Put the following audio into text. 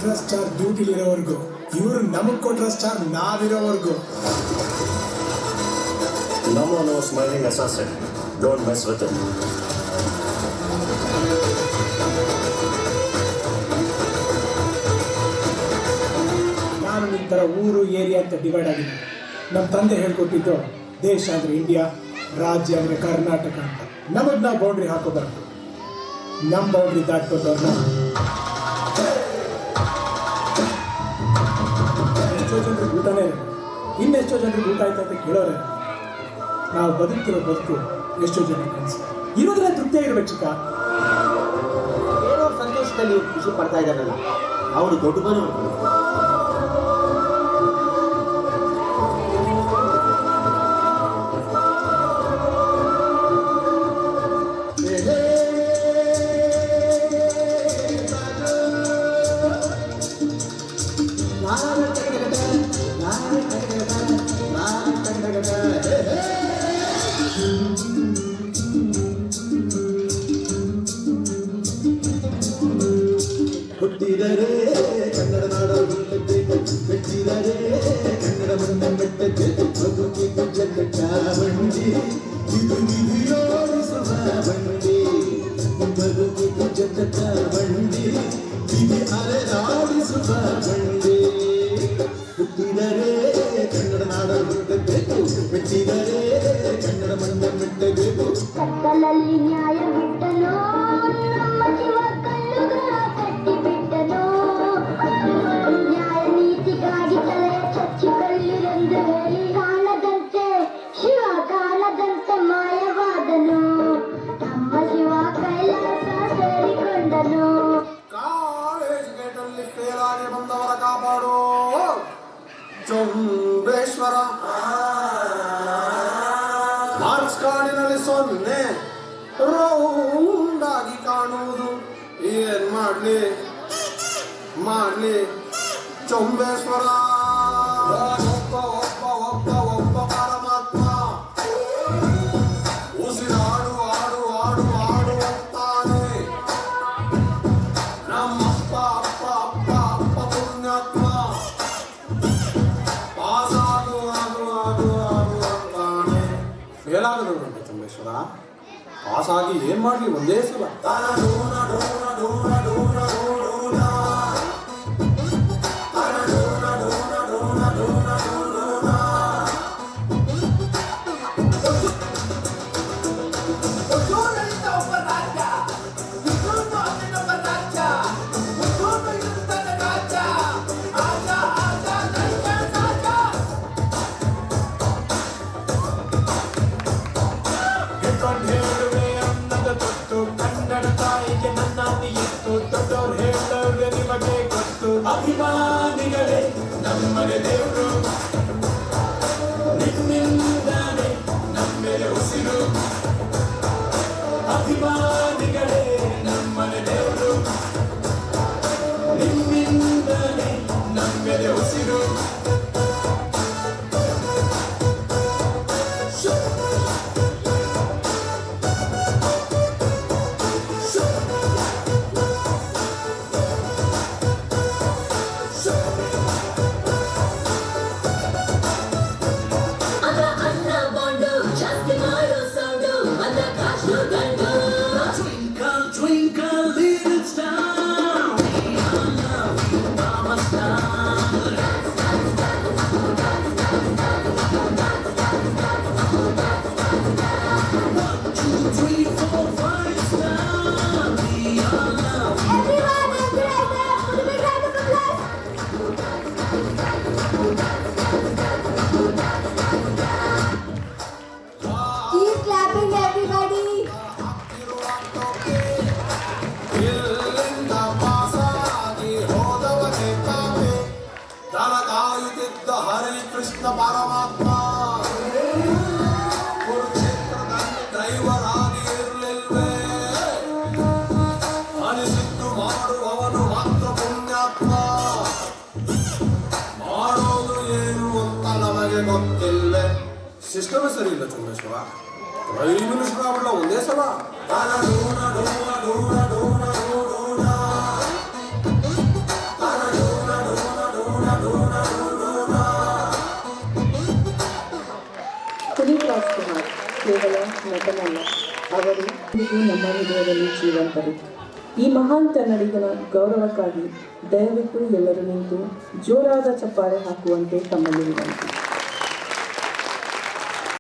ಕೊಟ್ರ ಸ್ಟಾರ್ ಡ್ಯೂಟಿಲಿರೋವರೆಗೂ, ಇವರು ನಮಗ್ ಕೊಟ್ರ star ನಾವಿರೋವರೆಗೂ. No smiling assassin. Don't mess with him. ನಾನು ನಿಮ್ಮ ಥರ ಊರು ಏರಿಯಾ ಅಂತ ಡಿವೈಡ್ ಆಗಿದೆ. ನಮ್ಮ ತಂದೆ ಹೇಳ್ಕೊಟ್ಟಿದ್ದು ದೇಶ ಅಂದರೆ ಇಂಡಿಯಾ, ರಾಜ್ಯ ಅಂದರೆ ಕರ್ನಾಟಕ ಅಂತ. ನಮಗೆ ನಾವು ಬೌಂಡ್ರಿ ಹಾಕೋಬಾರ್ದು. ನಮ್ಮ ಬೌಂಡ್ರಿ ದಾಟ್ಕೊಂಡವ್ರನ್ನ ಎಷ್ಟೋ ಜನರಿಗೆ ಊಟನೇ ಇರಲ್ಲ, ಇನ್ನೆಷ್ಟೋ ಜನರಿಗೆ ಊಟ ಆಯ್ತು ಅಂತ ಕೇಳೋರೆ. ನಾವು ಬದುಕ್ತಿರೋ ಬದುಕು ಎಷ್ಟೋ ಜನಕ್ಕೆ ಅನಿಸಿ ಇರೋದ್ರೆ ತೃಪ್ತಿಯಾಗಿರ್ಬೇಕು ಚಿಕ್ಕ. ಏನೋ ಸಂತೋಷದಲ್ಲಿ ಖುಷಿ ಪಡ್ತಾ ಇದ್ದಾರಲ್ಲ, ಅವರು ದೊಡ್ಡ ಮನೆ. ಹುಟ್ಟಿದರೆ ಕನ್ನಡ ನಾಡ ಹುಟ್ಟಬೇಕು, ಮೆಟ್ಟಿದರೆ ಕನ್ನಡ ಮಣ್ಣ ಮೆಟ್ಟಬೇಕು. ಬದುಕಿಗೂ ಜಗತ್ತ ಬಂಡಿ, ಇದು ವಿಧಿಯೋಡಿಸುವ ಬಂಡಿ. ಬದುಕಿಗೂ ಜಗತ್ತ ಬಂಡಿ, ವಿಧಿ ಅಲೆದಾಡಿಸುವ ಬಂಡಿ. ಹುಟ್ಟಿದರೆ ಕನ್ನಡ ನಾಡ ಹುಟ್ಟಬೇಕು, ಮೆಟ್ಟಿದರೆ ಕನ್ನಡ ಮಣ್ಣ ಮೆಟ್ಟಬೇಕು. ಕತ್ತಲಲ್ಲಿ ನ್ಯಾಯ ಬಿಟ್ಟನೋ ನಮ್ಮ ಶಿವ ಕಲ್ಲುಗಳ ಕಟ್ಟಿ ಬಿಟ್ಟನೋ. ನ್ಯಾಯ ನೀತಿಗಾಗಿ ತಲೆ ಚಚ್ಚಿ ಕಲ್ಲಿರೆಂದು ಹೇಳಿ ಕಾಣದಂತೆ ಶಿವ ಕಾಣದಂತೆ ಮಾಯವಾದನು. ನಮ್ಮ ಶಿವ ಕೈಲಾಸ ಸೇರಿಕೊಂಡನು. ಕಾಲೇಜ್ ಗೇಟಲ್ಲಿ ಫೇಲ್ ಆಗಿ ಬಂದವರ ಕಾಪಾಡು ಚೌಂಬೇಶ್ವರ. ಮಾರ್ಕ್ಸ್ ಕಾರ್ಡಿನಲ್ಲಿ 0 ರೌಂಡ್ ಆಗಿ ಕಾಣುವುದು. ಏನ್ ಮಾಡ್ಲಿ ಚೌಂಬೇಶ್ವರ. ಒಬ್ಬ ಪರಮಾತ್ಮ ಉಸಿರಾಡು ಆಡು ಆಡು ಆಡು ಅಂತಾನೆ. ನಮ್ಮಪ್ಪ ಅಪ್ಪ ಅಪ್ಪ ಅಪ್ಪ ಪುಣ್ಯಾತ್ಮ ಪಾಸಾಗು ಆಡು ಆಡು ಆಡು ಅಂತಾನೆ. ಫೇಲಾಗದವ್ರಂತೆ ಚೌಂಬೇಶ್ವರ. ಪಾಸಾಗಿ ಏನ್ ಮಾಡ್ಲಿ ಒಂದೇ ಸಲ. ಕನ್ನಡ ತಾಯಿಗೆ ನನ್ನ ಎತ್ತು ದೊಡ್ಡವ್ರು ಹೇಳೋರು ನಿಮಗೆ ಗೊತ್ತು. ಅಭಿಮಾನಿಗಳೇ ನಮ್ಮನೆ ದೇವರು, ನಿಮ್ಮಿಂದಾನೆ ನಮ್ಮೆಲೆ ಉಸಿರು. ಅಭಿಮಾನಿಗಳೇ ನಮ್ಮನೆ ದೇವರು, ನಿಮ್ಮಿಂದಾನೆ ನಮ್ಮೆಲೆ ಉಸಿರು. ಕೃಷ್ಣ ಪರಮಾತ್ಮ ಕುರುಕ್ಷೇತ್ರದಲ್ಲಿ ಡ್ರೈವರ್ ಆಗಿ ಇರಲಿಲ್ವೇ? ಅನಿಸಿದ್ದು ಮಾಡುವವನು ಮಾತ್ರ ಪುಣ್ಯಾತ್ಮ. ಮಾಡೋದು ಏನು ಅಂತ ನಮಗೆ ಗೊತ್ತಿಲ್ವೇ? ಸಿಸ್ಟಮ್ ಸರಿ ಇಲ್ಲ ಚೌಂಬೇಶ್ವರ. ಪ್ರೈಮ್ ಮಿನಿಸ್ಟರ್ ಆಗ್ಬಿಡ್ಲ ಒಂದೇ ಸಲ. ಡೂನ ಡೂನ ಡೂನ ಡೂನ ಡೂನ ಡೂನ ನಟನಲ್ಲ, ಅವರು ಇಂದಿಗೂ ನಮ್ಮ ಹೃದಯದಲ್ಲಿ ಜೀವಂತರು. ಈ ಮಹಾನ್ ಕನ್ನಡಿಗನ ಗೌರವಕ್ಕಾಗಿ ದಯವಿಟ್ಟು ಎಲ್ಲರೂ ನಿಂತು ಜೋರಾದ ಚಪ್ಪಾಳೆ ಹಾಕುವಂತೆ ತಮ್ಮಲ್ಲಿ ವಿನಂತಿ.